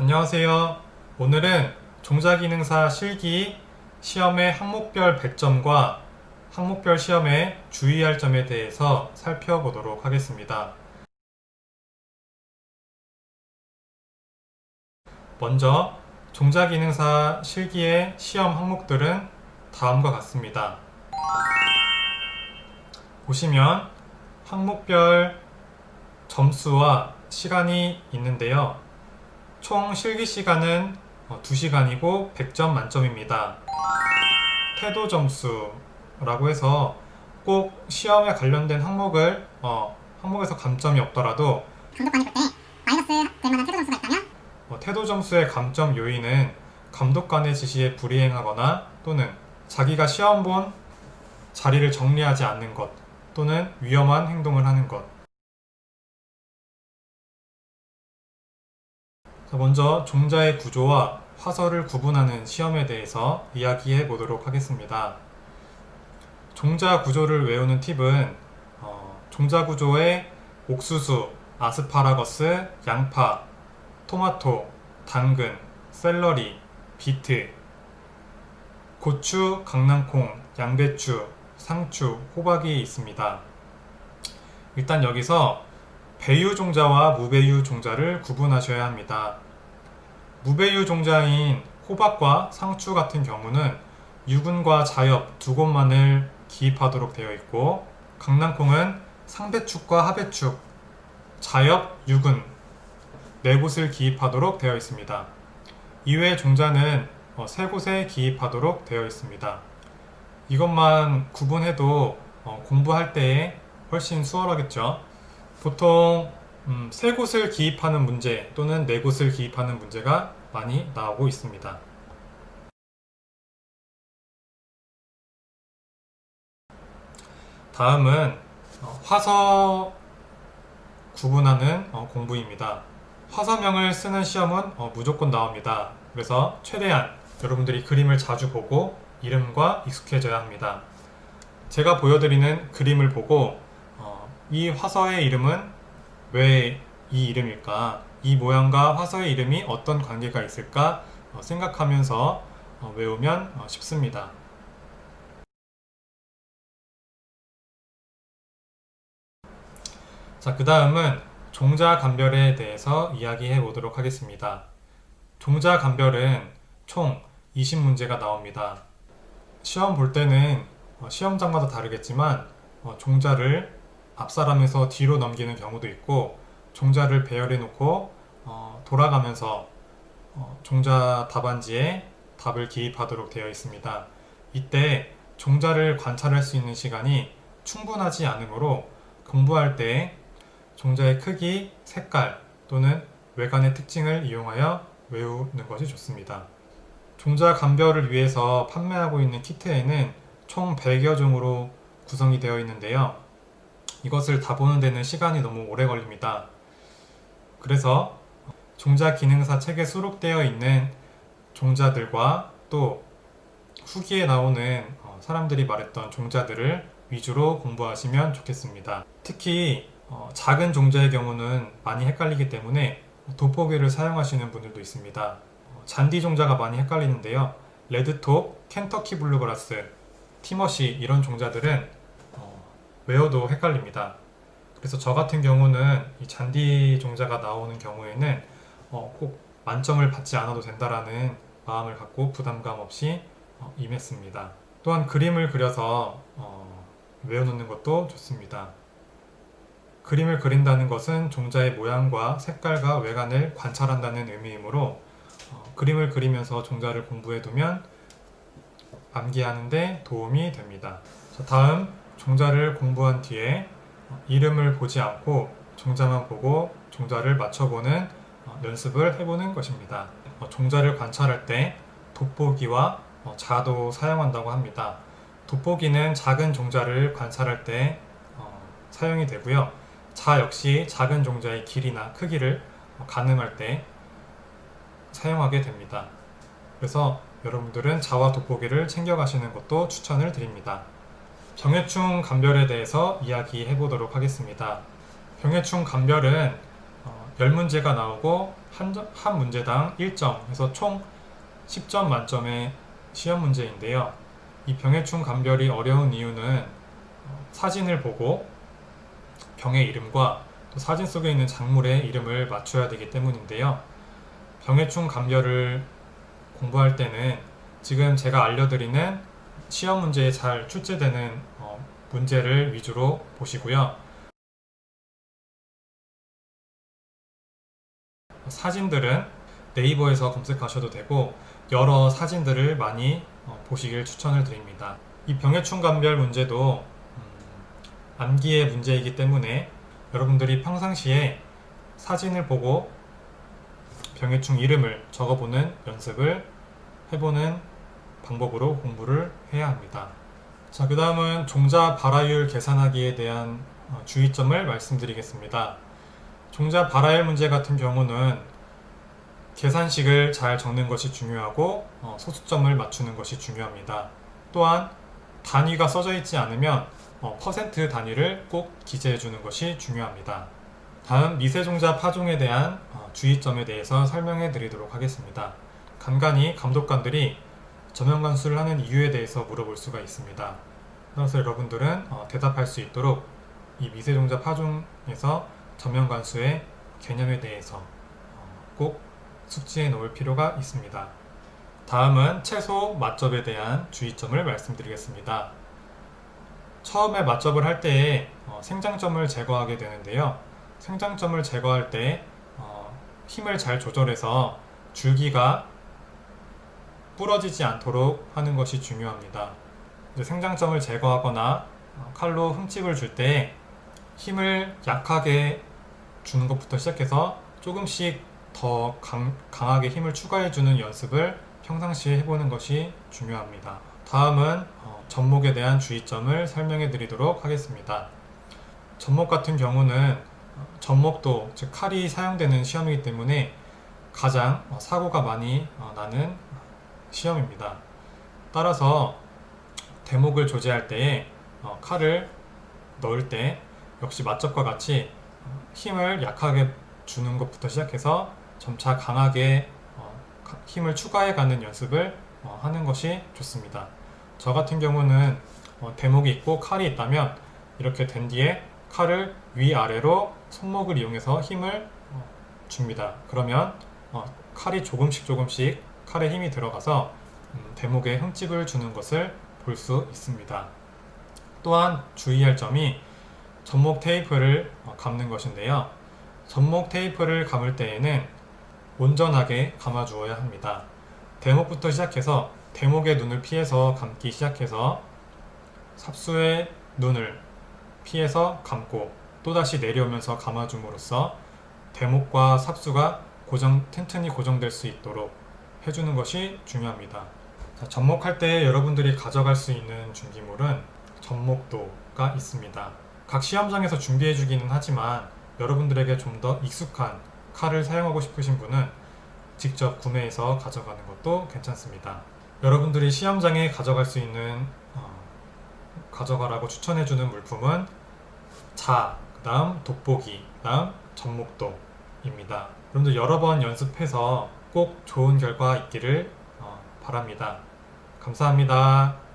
안녕하세요. 오늘은 종자기능사 실기 시험의 항목별 배점과 항목별 시험에 주의할 점에 대해서 살펴보도록 하겠습니다. 먼저 종자기능사 실기의 시험 항목들은 다음과 같습니다. 보시면 항목별 점수와 시간이 있는데요. 총 실기 시간은 2시간이고 100점 만점입니다. 태도 점수라고 해서 꼭 시험에 관련된 항목에서 감점이 없더라도 감독관이 볼 때 마이너스 될 만한 태도 점수가 있다면 태도 점수의 감점 요인은 감독관의 지시에 불이행하거나 또는 자기가 시험 본 자리를 정리하지 않는 것 또는 위험한 행동을 하는 것. 먼저 종자의 구조와 화설을 구분하는 시험에 대해서 이야기해 보도록 하겠습니다. 종자 구조를 외우는 팁은 종자 구조에 옥수수, 아스파라거스, 양파, 토마토, 당근, 샐러리, 비트, 고추, 강낭콩, 양배추, 상추, 호박이 있습니다. 일단 여기서 배유 종자와 무배유 종자를 구분하셔야 합니다. 무배유 종자인 호박과 상추 같은 경우는 유근과 자엽 두 곳만을 기입하도록 되어 있고, 강낭콩은 상배축과 하배축, 자엽, 유근 네 곳을 기입하도록 되어 있습니다. 이외의 종자는 세 곳에 기입하도록 되어 있습니다. 이것만 구분해도 공부할 때에 훨씬 수월하겠죠. 보통 세 곳을 기입하는 문제 또는 네 곳을 기입하는 문제가 많이 나오고 있습니다. 다음은 화서 구분하는 공부입니다. 화서명을 쓰는 시험은 무조건 나옵니다. 그래서 최대한 여러분들이 그림을 자주 보고 이름과 익숙해져야 합니다. 제가 보여드리는 그림을 보고 이 화서의 이름은 왜 이 이름일까? 이 모양과 화서의 이름이 어떤 관계가 있을까? 생각하면서 외우면 쉽습니다. 자, 그 다음은 종자 감별에 대해서 이야기해 보도록 하겠습니다. 종자 감별은 총 20문제가 나옵니다. 시험 볼 때는 시험장마다 다르겠지만 종자를 앞사람에서 뒤로 넘기는 경우도 있고, 종자를 배열해 놓고 돌아가면서 종자 답안지에 답을 기입하도록 되어 있습니다. 이때 종자를 관찰할 수 있는 시간이 충분하지 않으므로 공부할 때 종자의 크기, 색깔 또는 외관의 특징을 이용하여 외우는 것이 좋습니다. 종자 감별을 위해서 판매하고 있는 키트에는 총 100여 종으로 구성이 되어 있는데요. 이것을 다 보는 데는 시간이 너무 오래 걸립니다. 그래서 종자 기능사 책에 수록되어 있는 종자들과 또 후기에 나오는 사람들이 말했던 종자들을 위주로 공부하시면 좋겠습니다. 특히 작은 종자의 경우는 많이 헷갈리기 때문에 돋보기를 사용하시는 분들도 있습니다. 잔디 종자가 많이 헷갈리는데요. 레드톱, 켄터키 블루그라스, 티머시 이런 종자들은 외워도 헷갈립니다. 그래서 저 같은 경우는 이 잔디 종자가 나오는 경우에는 꼭 만점을 받지 않아도 된다라는 마음을 갖고 부담감 없이 임했습니다. 또한 그림을 그려서 외워놓는 것도 좋습니다. 그림을 그린다는 것은 종자의 모양과 색깔과 외관을 관찰한다는 의미이므로 그림을 그리면서 종자를 공부해두면 암기하는 데 도움이 됩니다. 자, 다음 종자를 공부한 뒤에 이름을 보지 않고 종자만 보고 종자를 맞춰보는 연습을 해보는 것입니다. 종자를 관찰할 때 돋보기와 자도 사용한다고 합니다. 돋보기는 작은 종자를 관찰할 때 사용이 되고요. 자 역시 작은 종자의 길이나 크기를 가늠할 때 사용하게 됩니다. 그래서 여러분들은 자와 돋보기를 챙겨가시는 것도 추천을 드립니다. 병해충 감별에 대해서 이야기해 보도록 하겠습니다. 병해충 감별은 10문제가 나오고 한 문제당 1점 해서 총 10점 만점의 시험 문제인데요. 이 병해충 감별이 어려운 이유는 사진을 보고 병의 이름과 또 사진 속에 있는 작물의 이름을 맞춰야 되기 때문인데요. 병해충 감별을 공부할 때는 지금 제가 알려드리는 시험 문제에 잘 출제되는 문제를 위주로 보시고요. 사진들은 네이버에서 검색하셔도 되고 여러 사진들을 많이 보시길 추천을 드립니다. 이 병해충 감별 문제도 암기의 문제이기 때문에 여러분들이 평상시에 사진을 보고 병해충 이름을 적어보는 연습을 해보는 방법으로 공부를 해야 합니다. 자, 그 다음은 종자 발화율 계산하기에 대한 주의점을 말씀드리겠습니다. 종자 발화율 문제 같은 경우는 계산식을 잘 적는 것이 중요하고 소수점을 맞추는 것이 중요합니다. 또한 단위가 써져 있지 않으면 퍼센트 단위를 꼭 기재해 주는 것이 중요합니다. 다음 미세종자 파종에 대한 주의점에 대해서 설명해 드리도록 하겠습니다. 간간히 감독관들이 저면관수를 하는 이유에 대해서 물어볼 수가 있습니다. 그래서 여러분들은 대답할 수 있도록 이 미세종자 파종에서 저면관수의 개념에 대해서 꼭 숙지해 놓을 필요가 있습니다. 다음은 채소 맛접에 대한 주의점을 말씀드리겠습니다. 처음에 맛접을 할 때에 생장점을 제거하게 되는데요. 생장점을 제거할 때 힘을 잘 조절해서 줄기가 부러지지 않도록 하는 것이 중요합니다. 생장점을 제거하거나 칼로 흠집을 줄 때 힘을 약하게 주는 것부터 시작해서 조금씩 더 강하게 힘을 추가해주는 연습을 평상시에 해보는 것이 중요합니다. 다음은 접목에 대한 주의점을 설명해 드리도록 하겠습니다. 접목 같은 경우는 접목도, 즉 칼이 사용되는 시험이기 때문에 가장 사고가 많이 나는 시험입니다. 따라서 대목을 조제할 때에 칼을 넣을 때 역시 맛접과 같이 힘을 약하게 주는 것부터 시작해서 점차 강하게 힘을 추가해 가는 연습을 하는 것이 좋습니다. 저 같은 경우는 대목이 있고 칼이 있다면 이렇게 된 뒤에 칼을 위아래로 손목을 이용해서 힘을 줍니다. 그러면 칼이 조금씩 칼에 힘이 들어가서 대목에 흠집을 주는 것을 볼 수 있습니다. 또한 주의할 점이 접목 테이프를 감는 것인데요. 접목 테이프를 감을 때에는 온전하게 감아 주어야 합니다. 대목부터 시작해서 대목의 눈을 피해서 감기 시작해서 삽수의 눈을 피해서 감고 또다시 내려오면서 감아줌으로써 대목과 삽수가 튼튼히 고정될 수 있도록 해주는 것이 중요합니다. 자, 접목할 때 여러분들이 가져갈 수 있는 준비물은 접목도가 있습니다. 각 시험장에서 준비해 주기는 하지만 여러분들에게 좀 더 익숙한 칼을 사용하고 싶으신 분은 직접 구매해서 가져가는 것도 괜찮습니다. 여러분들이 시험장에 가져갈 수 있는 가져가라고 추천해주는 물품은 그 다음 돋보기, 그 다음 접목도입니다. 여러분들 여러 번 연습해서 꼭 좋은 결과 있기를 바랍니다. 감사합니다.